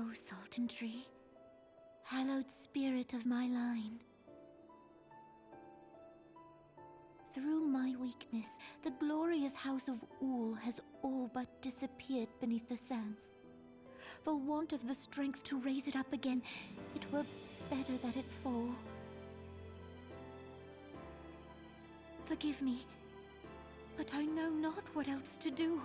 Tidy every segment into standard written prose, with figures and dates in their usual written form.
O Sultan Tree, hallowed spirit of my line. Through my weakness, the glorious house of Ul has all but disappeared beneath the sands. For want of the strength to raise it up again, it were better that it fall. Forgive me, but I know not what else to do.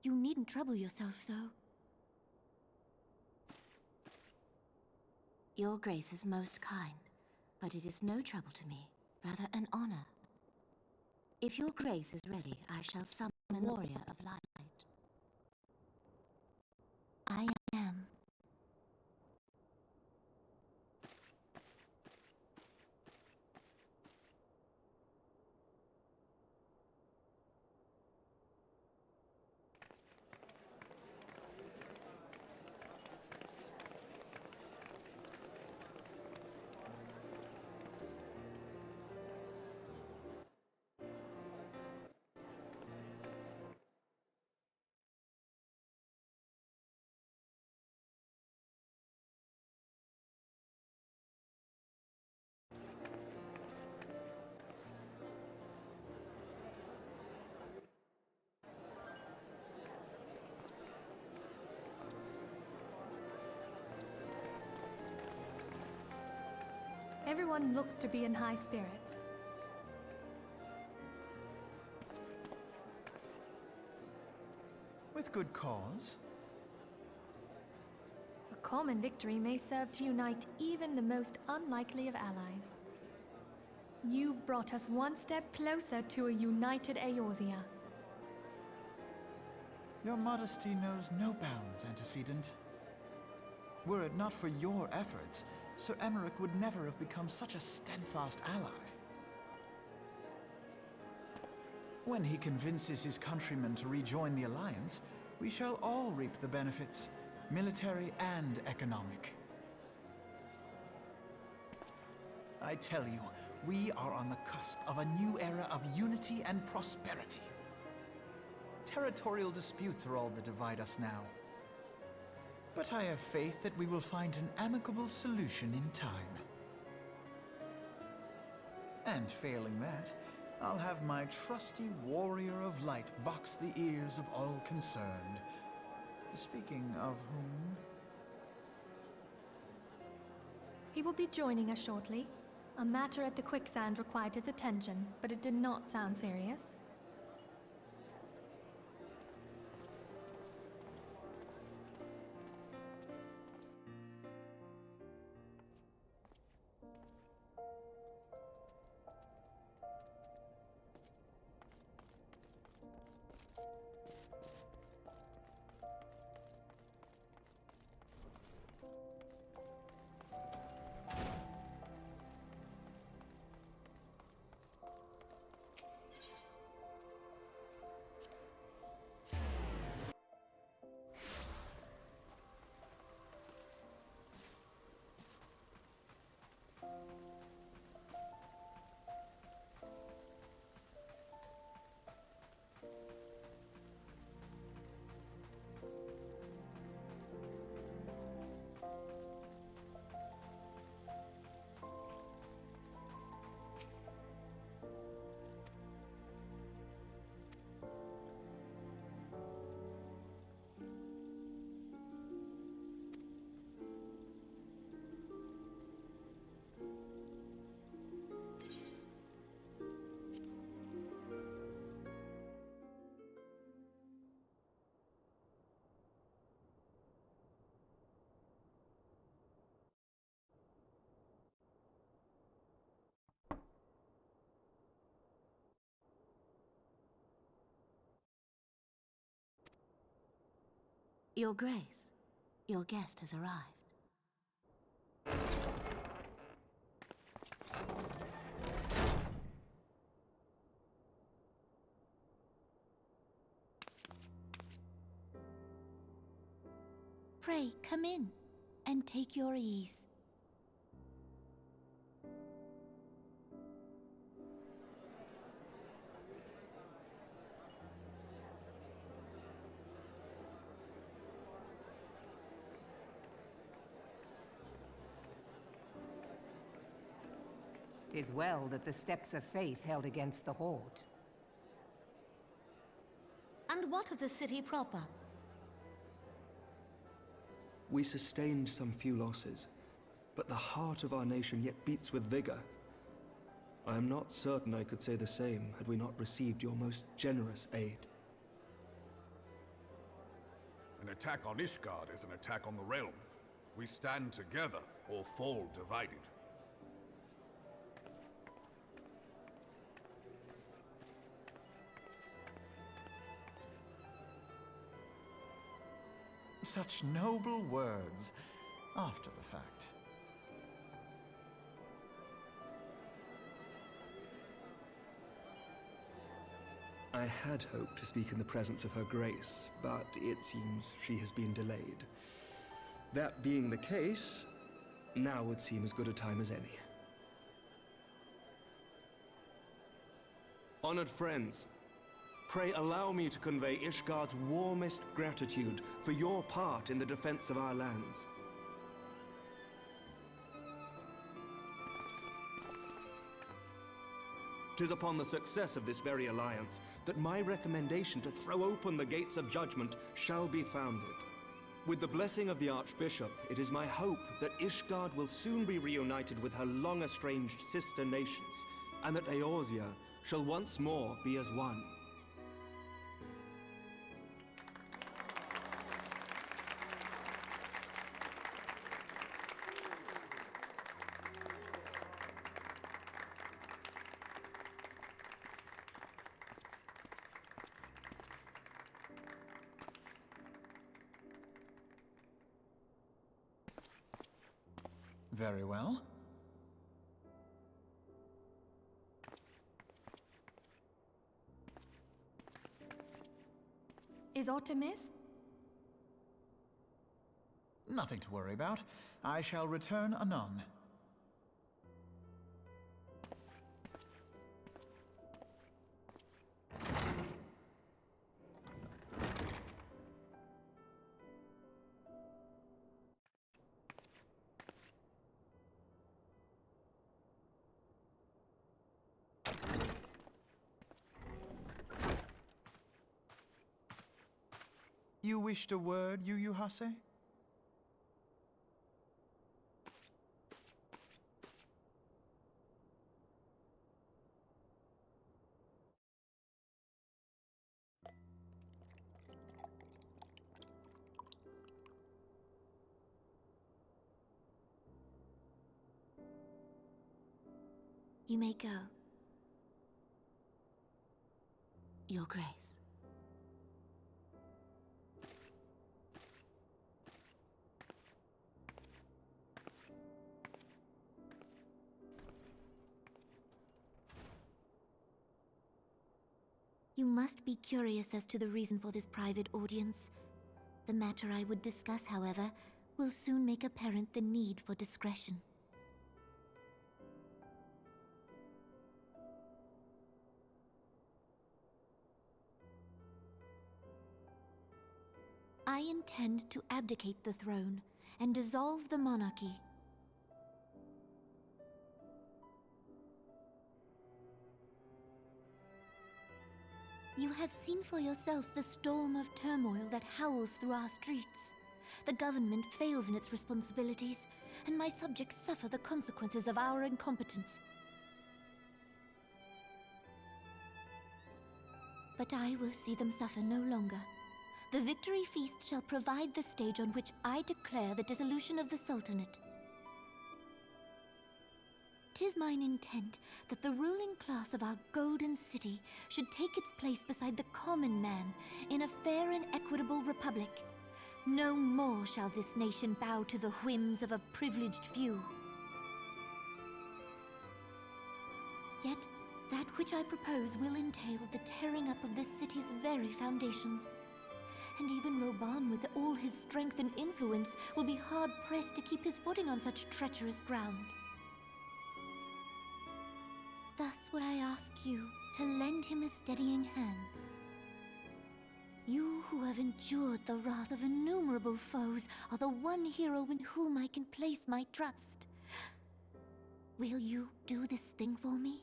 You needn't trouble yourself so. Your Grace is most kind, but it is no trouble to me, rather an honor. If your Grace is ready, I shall summon Warrior of Light. I am. Everyone looks to be in high spirits. With good cause. A common victory may serve to unite even the most unlikely of allies. You've brought us one step closer to a united Eorzea. Your modesty knows no bounds, Antecedent. Were it not for your efforts, Sir Emmerich would never have become such a steadfast ally. When he convinces his countrymen to rejoin the Alliance, we shall all reap the benefits, military and economic. I tell you, we are on the cusp of a new era of unity and prosperity. Territorial disputes are all that divide us now. But I have faith that we will find an amicable solution in time. And failing that, I'll have my trusty Warrior of Light box the ears of all concerned. Speaking of whom... He will be joining us shortly. A matter at the quicksand required his attention, but it did not sound serious. Your Grace, your guest has arrived. Pray, come in, and take your ease. "'Tis well that the steps of faith held against the Horde. And what of the city proper? We sustained some few losses, but the heart of our nation yet beats with vigor. I am not certain I could say the same had we not received your most generous aid. An attack on Ishgard is an attack on the realm. We stand together or fall divided. Such noble words after the fact. I had hoped to speak in the presence of her grace, but it seems she has been delayed. That being the case, now would seem as good a time as any. Honored friends, pray allow me to convey Ishgard's warmest gratitude for your part in the defense of our lands. "'Tis upon the success of this very alliance that my recommendation to throw open the gates of judgment shall be founded. With the blessing of the Archbishop, it is my hope that Ishgard will soon be reunited with her long-estranged sister nations, and that Eorzea shall once more be as one." Very well. Is aught amiss? Nothing to worry about. I shall return anon. You wished a word, Yu Hase? You may go. Your Grace. You must be curious as to the reason for this private audience. The matter I would discuss, however, will soon make apparent the need for discretion. I intend to abdicate the throne and dissolve the monarchy. You have seen for yourself the storm of turmoil that howls through our streets. The government fails in its responsibilities, and my subjects suffer the consequences of our incompetence. But I will see them suffer no longer. The victory feast shall provide the stage on which I declare the dissolution of the Sultanate. 'Tis mine intent that the ruling class of our golden city should take its place beside the common man in a fair and equitable republic. No more shall this nation bow to the whims of a privileged few. Yet, that which I propose will entail the tearing up of this city's very foundations. And even Roban, with all his strength and influence, will be hard-pressed to keep his footing on such treacherous ground. Thus would I ask you to lend him a steadying hand. You who have endured the wrath of innumerable foes are the one hero in whom I can place my trust. Will you do this thing for me?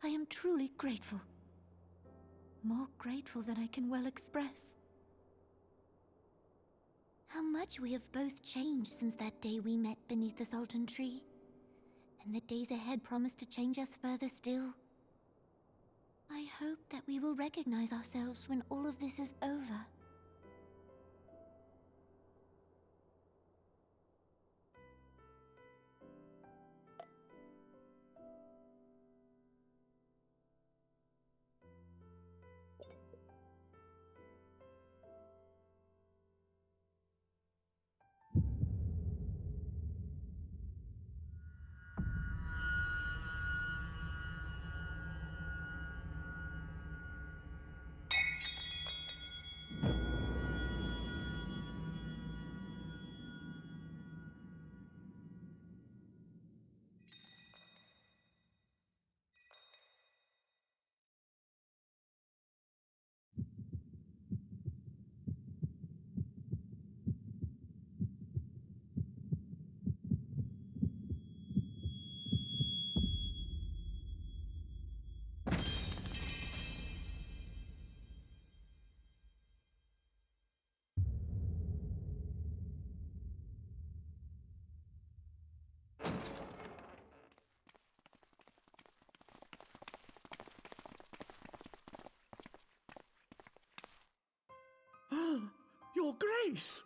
I am truly grateful. More grateful than I can well express. How much we have both changed since that day we met beneath the Sultan tree. And the days ahead promise to change us further still. I hope that we will recognize ourselves when all of this is over. Your Grace!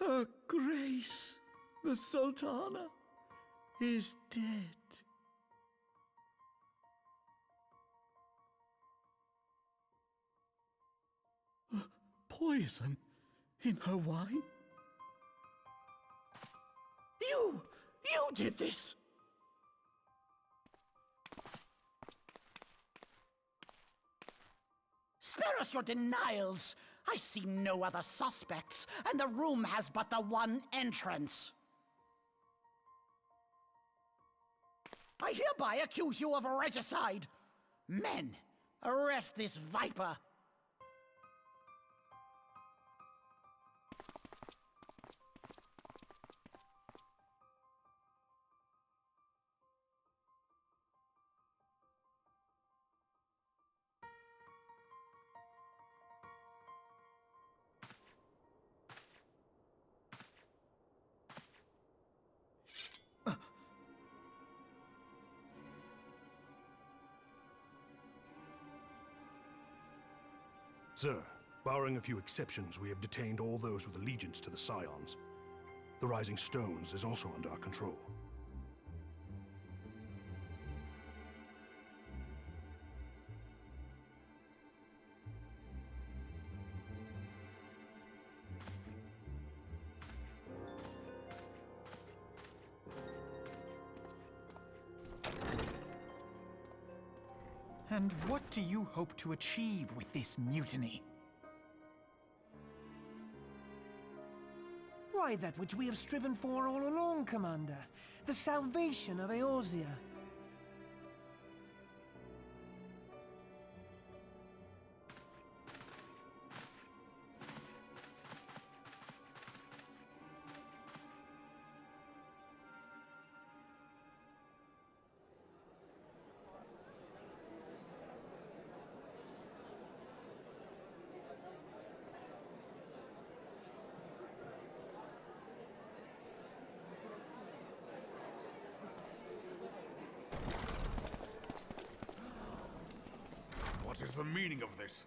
Her Grace, the Sultana, is dead. Poison in her wine? You did this! Spare us your denials! I see no other suspects, and the room has but the one entrance. I hereby accuse you of regicide! Men, arrest this viper! Sir, barring a few exceptions, we have detained all those with allegiance to the Scions. The Rising Stones is also under our control. And what do you hope to achieve with this mutiny? Why, that which we have striven for all along, Commander. The salvation of Eorzea. What is the meaning of this?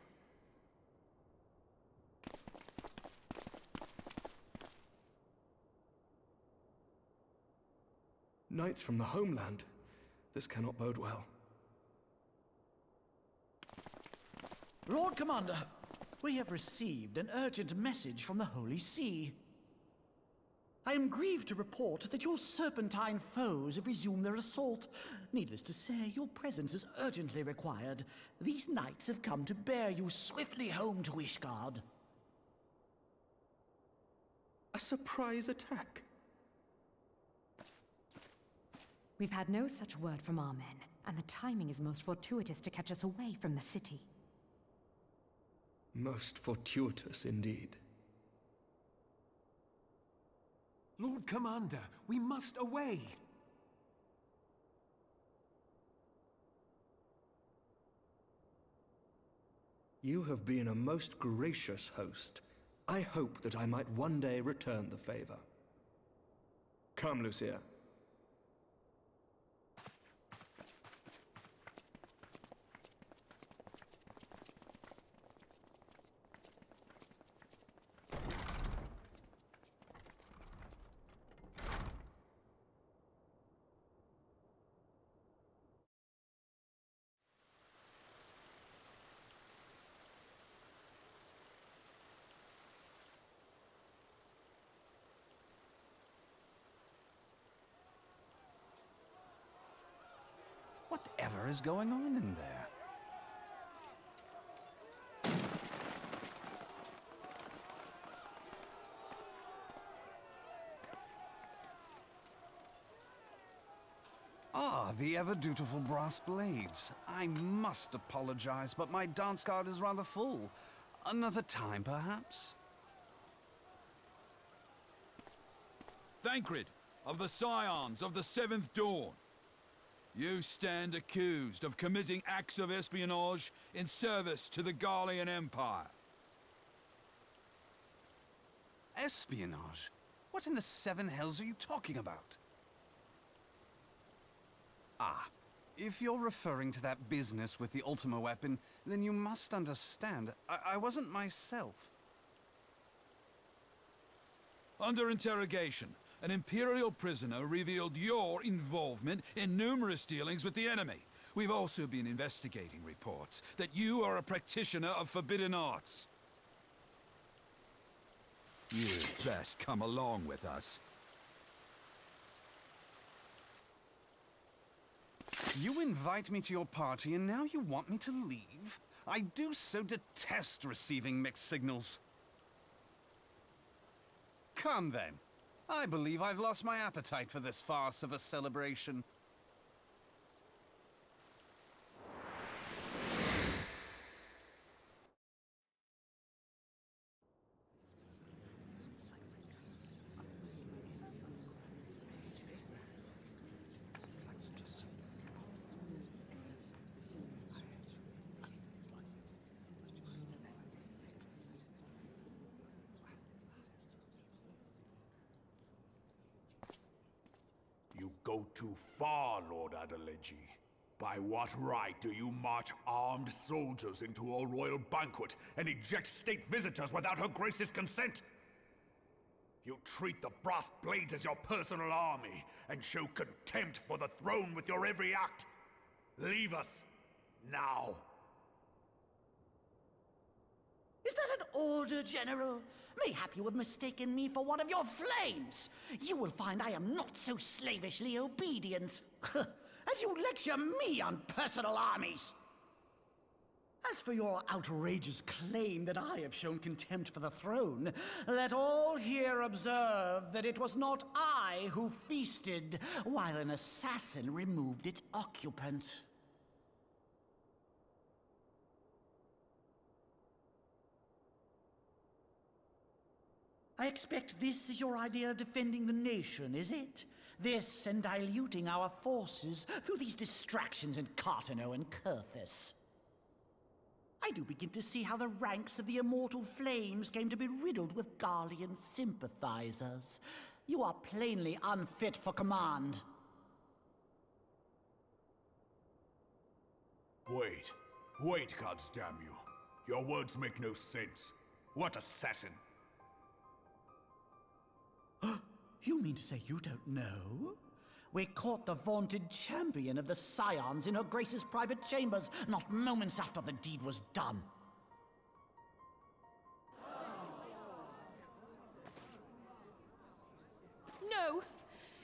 Knights from the homeland. This cannot bode well. Lord Commander, we have received an urgent message from the Holy See. I am grieved to report that your serpentine foes have resumed their assault. Needless to say, your presence is urgently required. These knights have come to bear you swiftly home to Ishgard. A surprise attack? We've had no such word from our men, and the timing is most fortuitous to catch us away from the city. Most fortuitous indeed. Lord Commander, we must away! You have been a most gracious host. I hope that I might one day return the favor. Come, Lucia. Whatever is going on in there? Ah, the ever-dutiful brass blades. I must apologize, but my dance card is rather full. Another time, perhaps? Thancred, of the Scions of the Seventh Dawn. You stand accused of committing acts of espionage in service to the Garlean Empire. Espionage? What in the seven hells are you talking about? Ah, if you're referring to that business with the Ultima weapon, then you must understand, I wasn't myself. Under interrogation, an Imperial prisoner revealed your involvement in numerous dealings with the enemy. We've also been investigating reports that you are a practitioner of forbidden arts. You'd best come along with us. You invite me to your party and now you want me to leave? I do so detest receiving mixed signals. Come then. I believe I've lost my appetite for this farce of a celebration. You go too far, Lord Adeleji. By what right do you march armed soldiers into a royal banquet and eject state visitors without Her Grace's consent? You treat the brass blades as your personal army and show contempt for the throne with your every act. Leave us, now. Is that an order, General? Mayhap you have mistaken me for one of your flames. You will find I am not so slavishly obedient. And you lecture me on personal armies. As for your outrageous claim that I have shown contempt for the throne, let all here observe that it was not I who feasted while an assassin removed its occupant. I expect this is your idea of defending the nation, is it? This and diluting our forces through these distractions in Cartano and Kurthus. I do begin to see how the ranks of the Immortal Flames came to be riddled with Garlean sympathizers. You are plainly unfit for command. Wait, goddamn you. Your words make no sense. What assassin? You mean to say you don't know? We caught the vaunted champion of the Scions in her Grace's private chambers, not moments after the deed was done. No!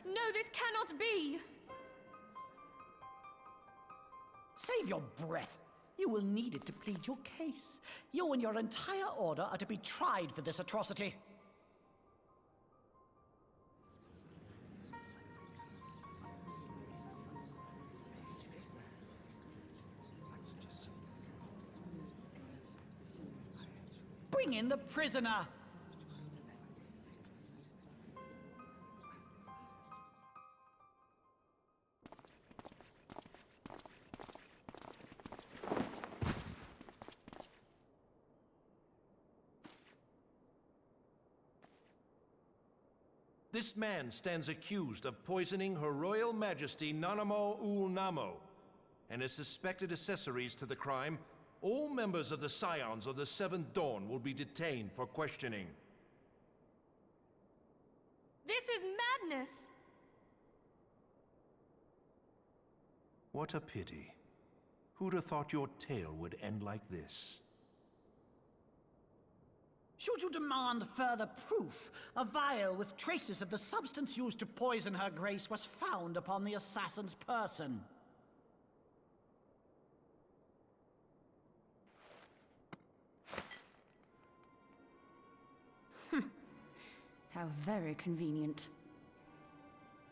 No, this cannot be! Save your breath. You will need it to plead your case. You and your entire order are to be tried for this atrocity. Bring in the prisoner! This man stands accused of poisoning Her Royal Majesty Nanamo Ul Namo, and as suspected accessories to the crime, all members of the Scions of the Seventh Dawn will be detained for questioning. This is madness! What a pity. Who'd have thought your tale would end like this? Should you demand further proof, a vial with traces of the substance used to poison Her Grace was found upon the assassin's person. How very convenient.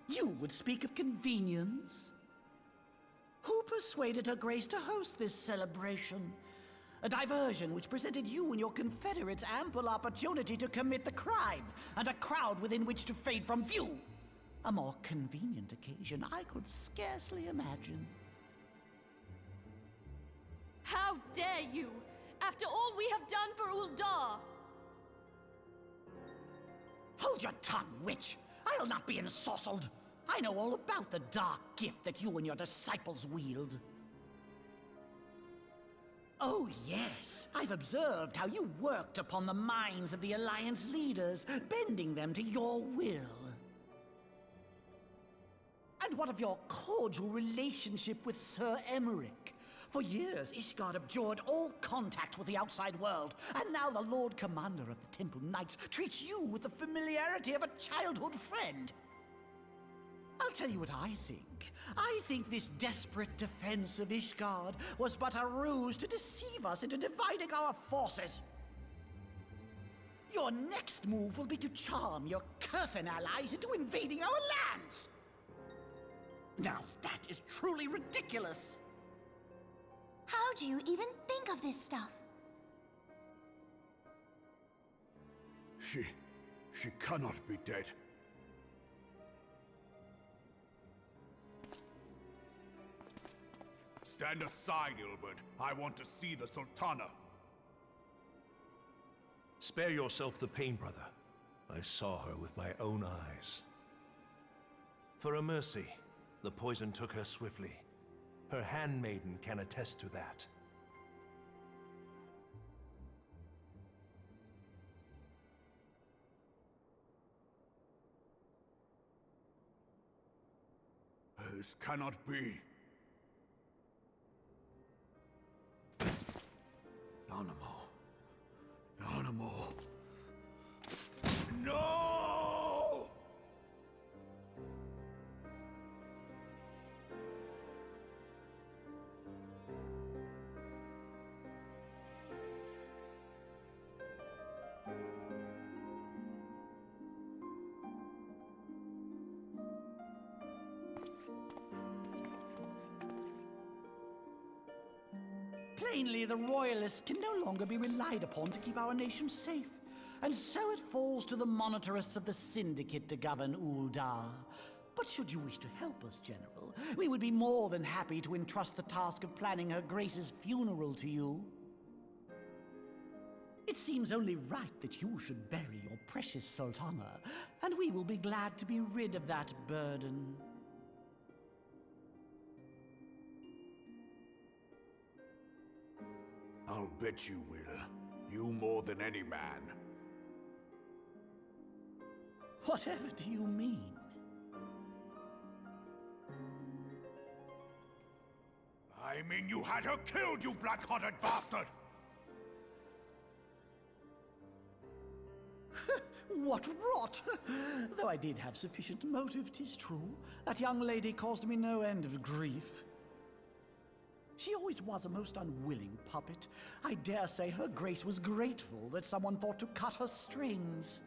You would speak of convenience? Who persuaded Her Grace to host this celebration? A diversion which presented you and your confederates ample opportunity to commit the crime, and a crowd within which to fade from view. A more convenient occasion I could scarcely imagine. How dare you! After all we have done for Uldar! Hold your tongue, witch! I'll not be ensorcelled! I know all about the dark gift that you and your disciples wield. Oh, yes. I've observed how you worked upon the minds of the Alliance leaders, bending them to your will. And what of your cordial relationship with Sir Emmerich? For years, Ishgard abjured all contact with the outside world, and now the Lord Commander of the Temple Knights treats you with the familiarity of a childhood friend. I'll tell you what I think. I think this desperate defense of Ishgard was but a ruse to deceive us into dividing our forces. Your next move will be to charm your Kurthan allies into invading our lands. Now that is truly ridiculous. How do you even think of this stuff? She cannot be dead. Stand aside, Ilbert. I want to see the Sultana. Spare yourself the pain, brother. I saw her with my own eyes. For a mercy, the poison took her swiftly. Her handmaiden can attest to that. This cannot be. Nanamo. No! Plainly, the Royalists can no longer be relied upon to keep our nation safe. And so it falls to the monitorists of the Syndicate to govern Uldar. But should you wish to help us, General, we would be more than happy to entrust the task of planning Her Grace's funeral to you. It seems only right that you should bury your precious Sultana, and we will be glad to be rid of that burden. I'll bet you will. You more than any man. Whatever do you mean? mean you had her killed, you black-hearted bastard! What rot! Though I did have sufficient motive, 'tis true. That young lady caused me no end of grief. She always was a most unwilling puppet. I dare say her grace was grateful that someone thought to cut her strings.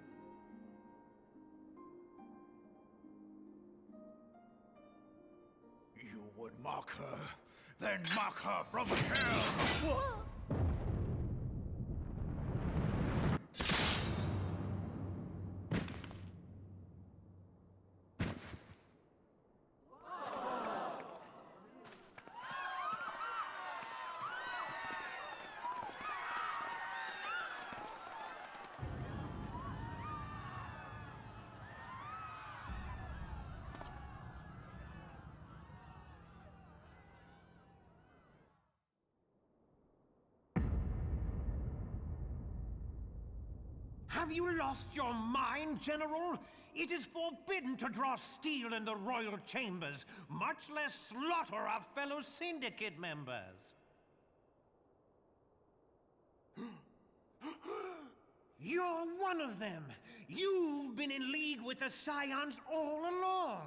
You would mock her, then mock her from hell! What? Have you lost your mind, General? It is forbidden to draw steel in the royal chambers, much less slaughter our fellow syndicate members. You're one of them. You've been in league with the Scions all along.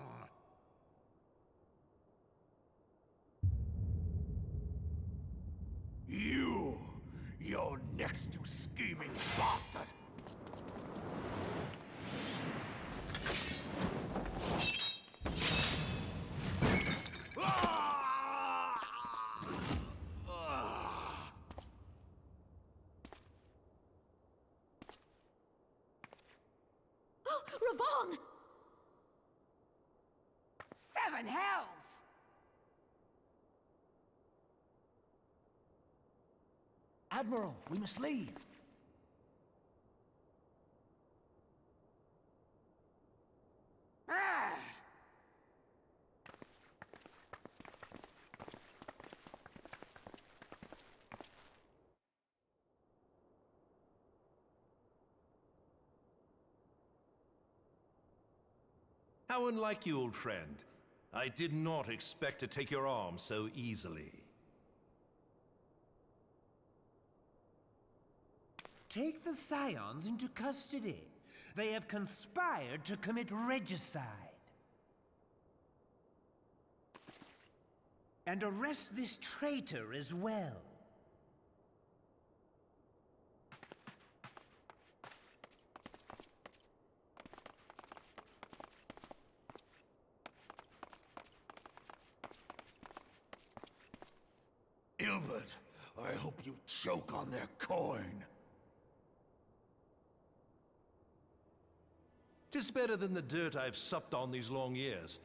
You're next, you scheming bastard! Raban! Seven hells! Admiral, we must leave. Ah! How unlike you, old friend. I did not expect to take your arm so easily. Take the Scions into custody. They have conspired to commit regicide. And arrest this traitor as well. Ilbert, I hope you choke on their coin. 'Tis better than the dirt I've supped on these long years.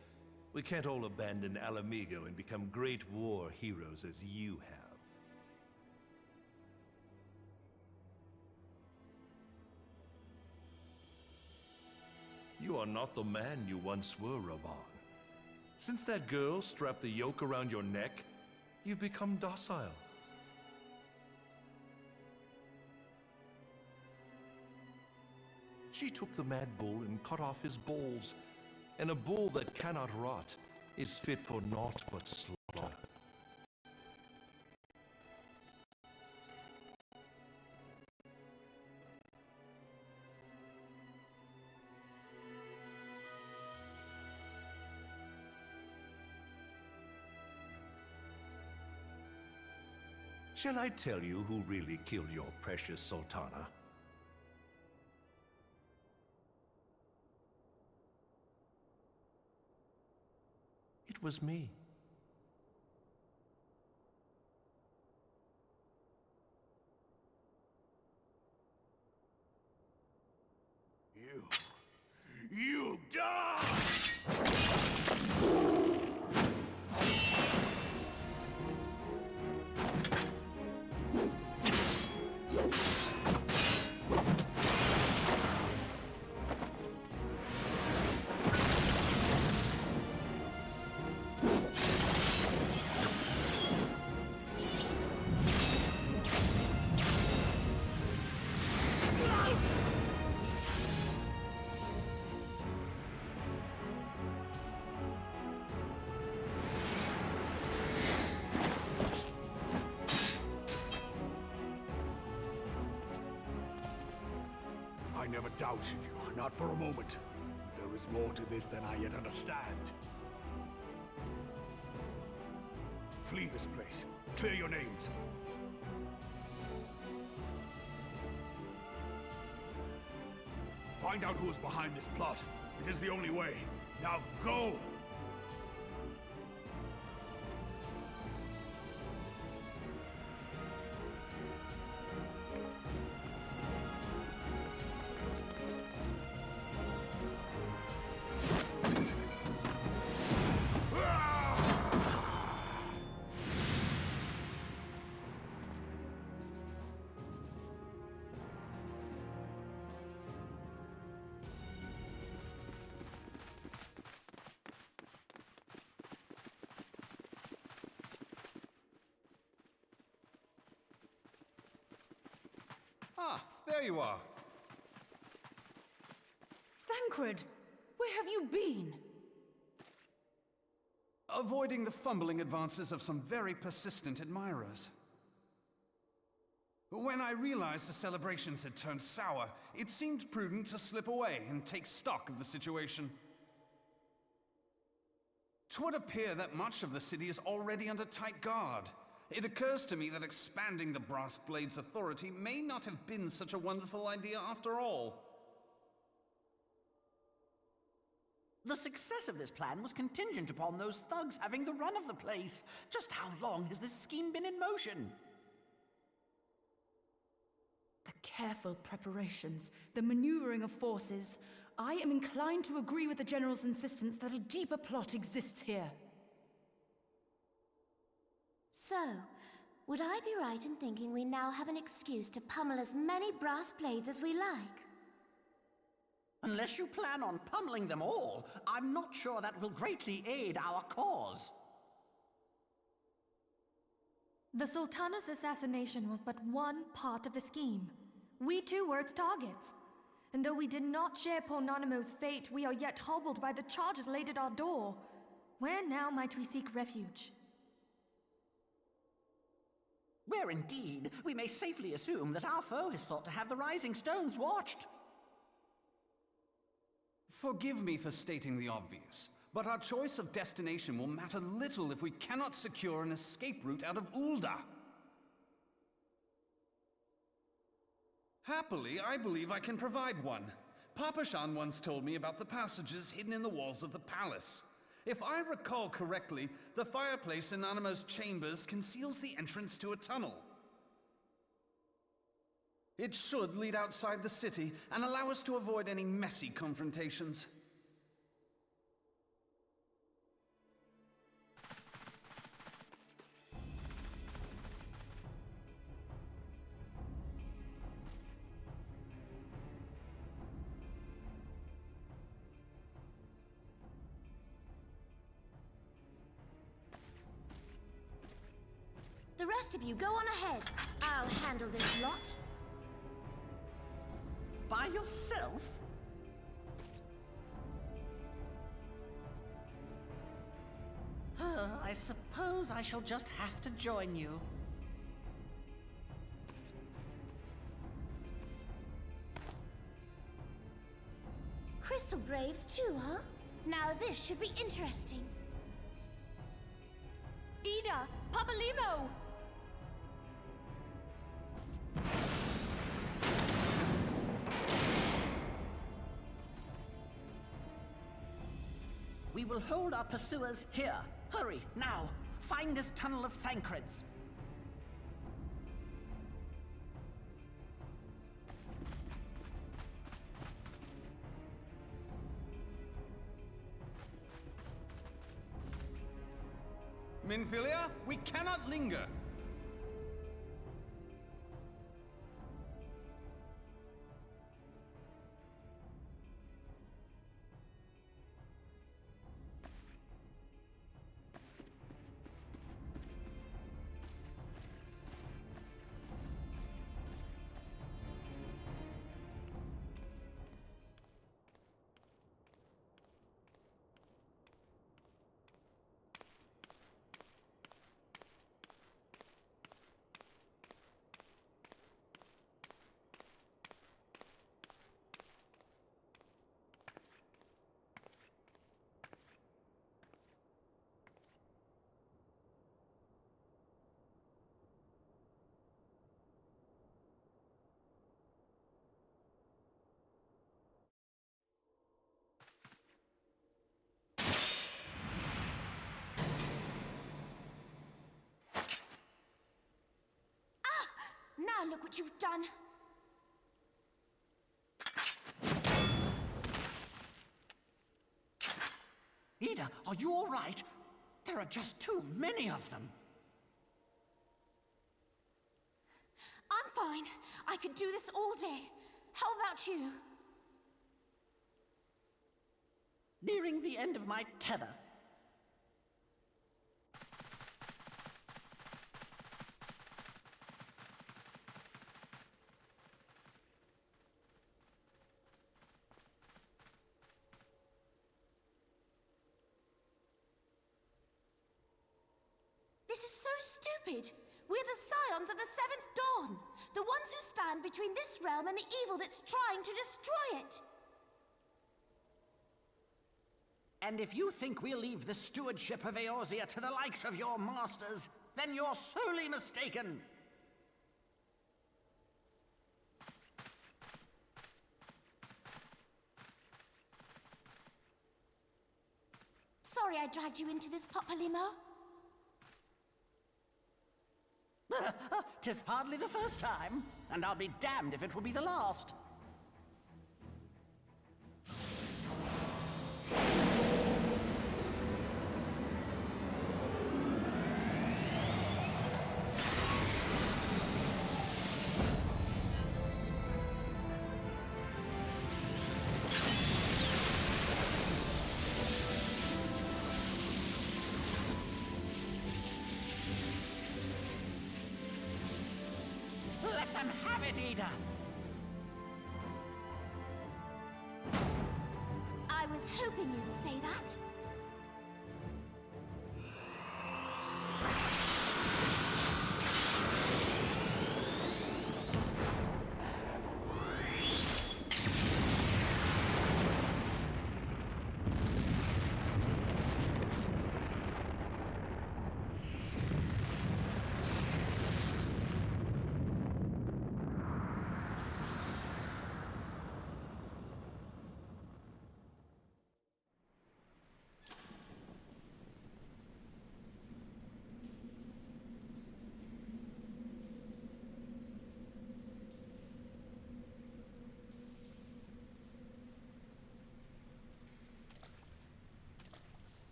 We can't all abandon Alamigo and become great war heroes as you have. You are not the man you once were, Raban. Since that girl strapped the yoke around your neck, you've become docile. She took the mad bull and cut off his balls, and a bull that cannot rot is fit for naught but slaughter. Shall I tell you who really killed your precious Sultana? It was me. You die! never doubted you, not for a moment. But there is more to this than I yet understand. Flee this place. Clear your names. Find out who is behind this plot. It is the only way. Now go! Ah, there you are. Thancred, where have you been? Avoiding the fumbling advances of some very persistent admirers. When I realized the celebrations had turned sour, it seemed prudent to slip away and take stock of the situation. 'Twould appear that much of the city is already under tight guard. It occurs to me that expanding the Brass Blade's authority may not have been such a wonderful idea after all. The success of this plan was contingent upon those thugs having the run of the place. Just how long has this scheme been in motion? The careful preparations, the maneuvering of forces. I am inclined to agree with the General's insistence that a deeper plot exists here. So, would I be right in thinking we now have an excuse to pummel as many brass blades as we like? Unless you plan on pummeling them all, I'm not sure that will greatly aid our cause. The Sultana's assassination was but one part of the scheme. We too were its targets. And though we did not share Pononimo's fate, we are yet hobbled by the charges laid at our door. Where now might we seek refuge? Where indeed, we may safely assume that our foe has thought to have the Rising Stones watched. Forgive me for stating the obvious, but our choice of destination will matter little if we cannot secure an escape route out of Ul'dah. Happily, I believe I can provide one. Papa Shan once told me about the passages hidden in the walls of the palace. If I recall correctly, the fireplace in Animo's chambers conceals the entrance to a tunnel. It should lead outside the city and allow us to avoid any messy confrontations. The rest of you go on ahead. I'll handle this lot. By yourself? I suppose I shall just have to join you. Crystal Braves too, huh? Now this should be interesting. Ida! Papalimo! We will hold our pursuers here. Hurry, now! Find this tunnel of Thancred's. Minfilia, we cannot linger. Now look what you've done. Ida, are you all right? There are just too many of them. I'm fine. I could do this all day. How about you? Nearing the end of my tether. This is so stupid. We're the scions of the Seventh Dawn. The ones who stand between this realm and the evil that's trying to destroy it. And if you think we'll leave the stewardship of Eorzea to the likes of your masters, then you're sorely mistaken. Sorry I dragged you into this, Papalymo. 'Tis hardly the first time, and I'll be damned if it will be the last. Let them have it, Ida! I was hoping you'd say that.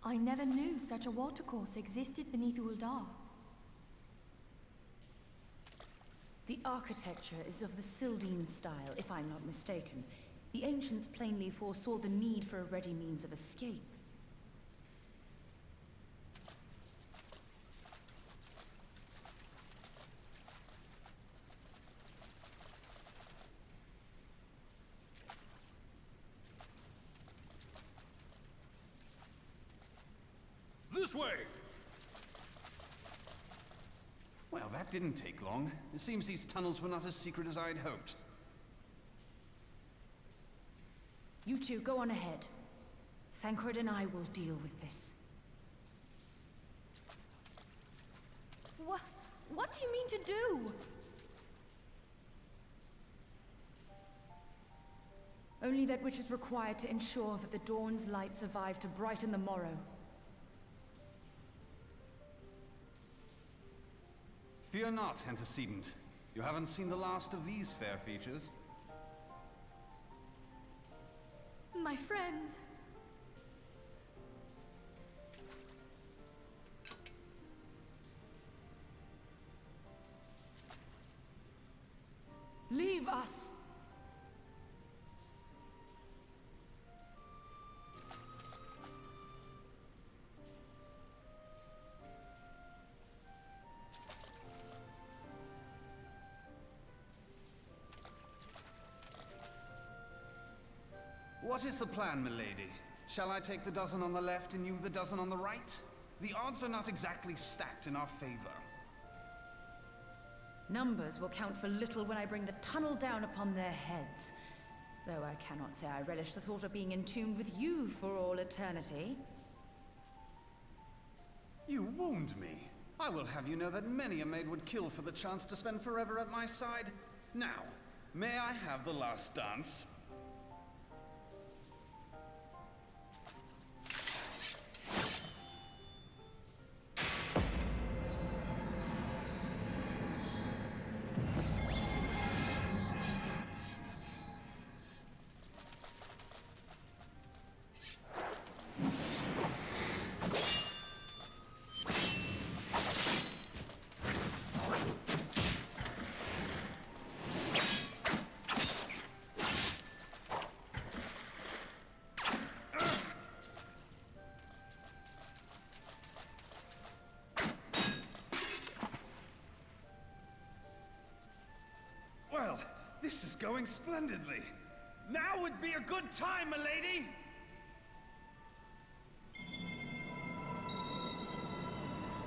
I never knew such a watercourse existed beneath Uldar. The architecture is of the Sildine style, if I'm not mistaken. The ancients plainly foresaw the need for a ready means of escape. This way! Well, that didn't take long. It seems these tunnels were not as secret as I'd hoped. You two, go on ahead. Thancred and I will deal with this. What do you mean to do? Only that which is required to ensure that the dawn's light survive to brighten the morrow. Fear not, antecedent. You haven't seen the last of these fair features. My friends. Leave us! What is the plan, milady? Shall I take the dozen on the left and you the dozen on the right? The odds are not exactly stacked in our favor. Numbers will count for little when I bring the tunnel down upon their heads. Though I cannot say I relish the thought of being entombed with you for all eternity. You wound me. I will have you know that many a maid would kill for the chance to spend forever at my side. Now, may I have the last dance? This is going splendidly. Now would be a good time, milady!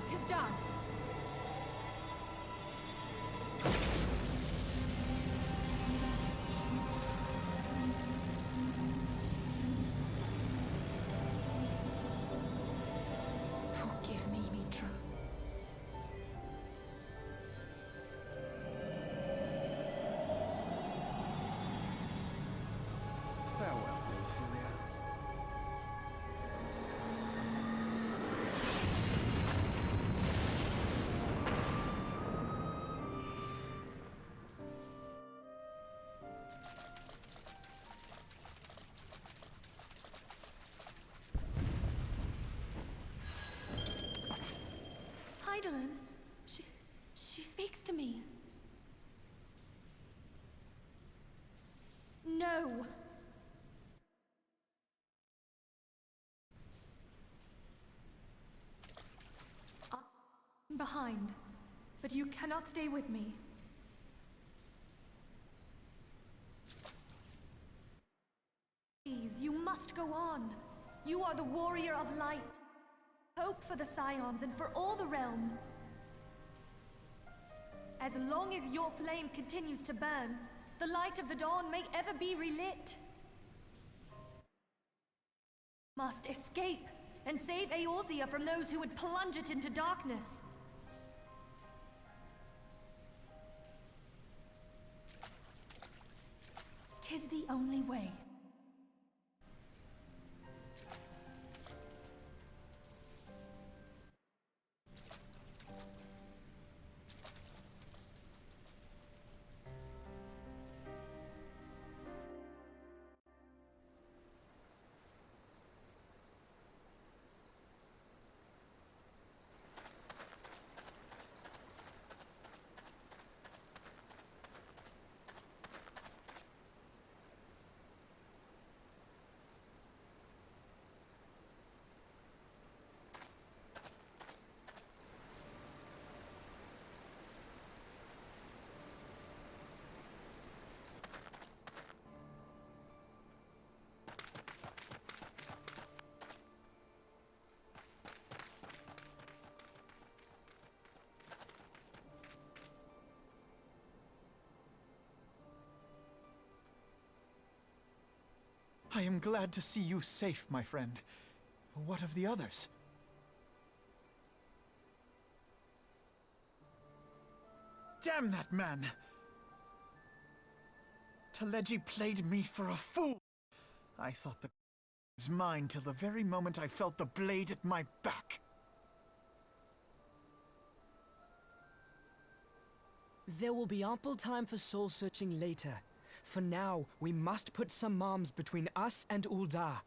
Tis done. Forgive me, Mitra. Farewell, Ophelia. Heidelin, she speaks to me. No. I'm behind, but you cannot stay with me. Please, you must go on. You are the warrior of light. Hope for the Scions and for all the realm. As long as your flame continues to burn, the light of the dawn may ever be relit. Must escape and save Eorzea from those who would plunge it into darkness. Tis the only way. I am glad to see you safe, my friend. What of the others? Damn that man! Taleji played me for a fool! I thought the was mine till the very moment I felt the blade at my back. There will be ample time for soul-searching later. For now, we must put some arms between us and Ul'dah.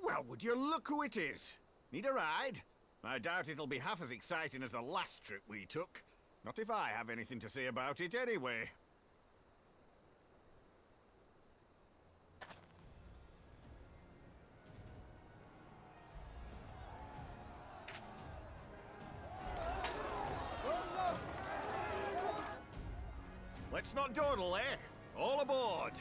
Well, would you look who it is? Need a ride? I doubt it'll be half as exciting as the last trip we took. Not if I have anything to say about it anyway. Let's not dawdle, eh? All aboard!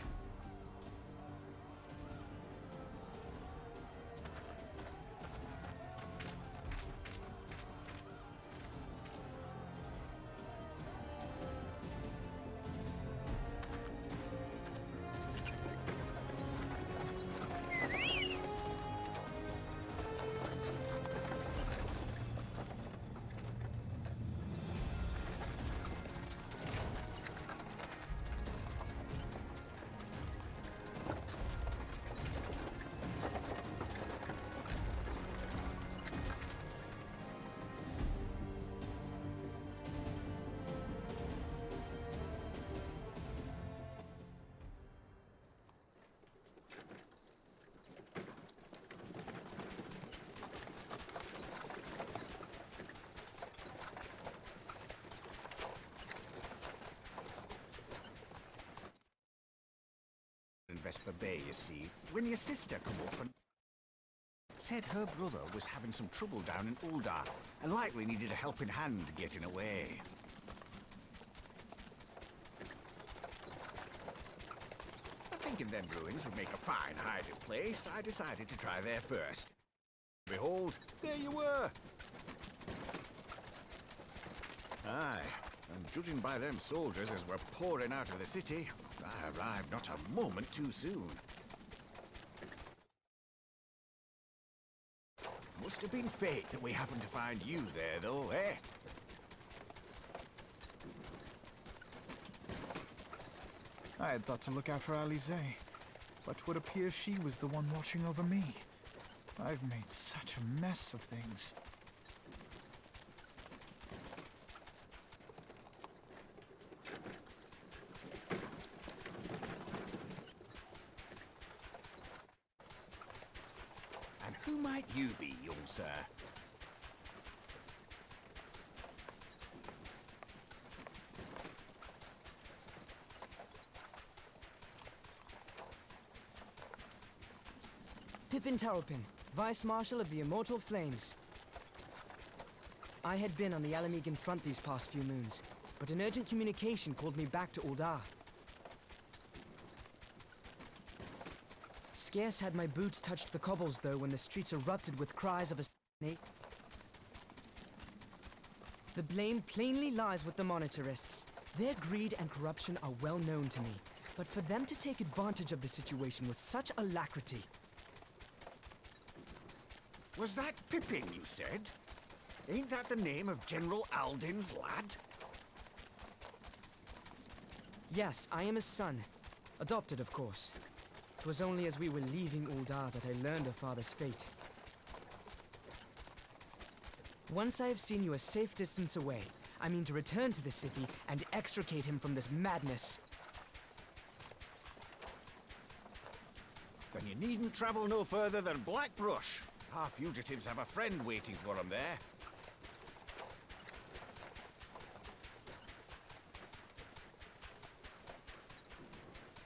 Vesper Bay, you see, when your sister come up and said her brother was having some trouble down in Uldar, and likely needed a helping hand getting away. Thinking them ruins would make a fine hiding place, I decided to try there first. Behold, there you were! Aye, and judging by them soldiers as were pouring out of the city, I arrived not a moment too soon. Must have been fate that we happened to find you there, though, eh? I had thought to look out for Alize, but would appear she was the one watching over me. I've made such a mess of things. And who might you be, young sir? Pippin Taropin, Vice Marshal of the Immortal Flames. I had been on the Alamegan front these past few moons, but an urgent communication called me back to Uldar. Scarce had my boots touched the cobbles, though, when the streets erupted with cries of assassination. The blame plainly lies with the Monitarists. Their greed and corruption are well known to me, but for them to take advantage of the situation with such alacrity... Was that Pippin, you said? Ain't that the name of General Aldin's lad? Yes, I am his son. Adopted, of course. It was only as we were leaving Uldar that I learned of father's fate. Once I have seen you a safe distance away, I mean to return to the city and extricate him from this madness. Then you needn't travel no further than Blackbrush. Our fugitives have a friend waiting for them there.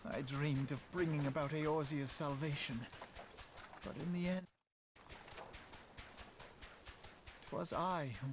I dreamed of bringing about Eorzea's salvation, but in the end, 'twas I who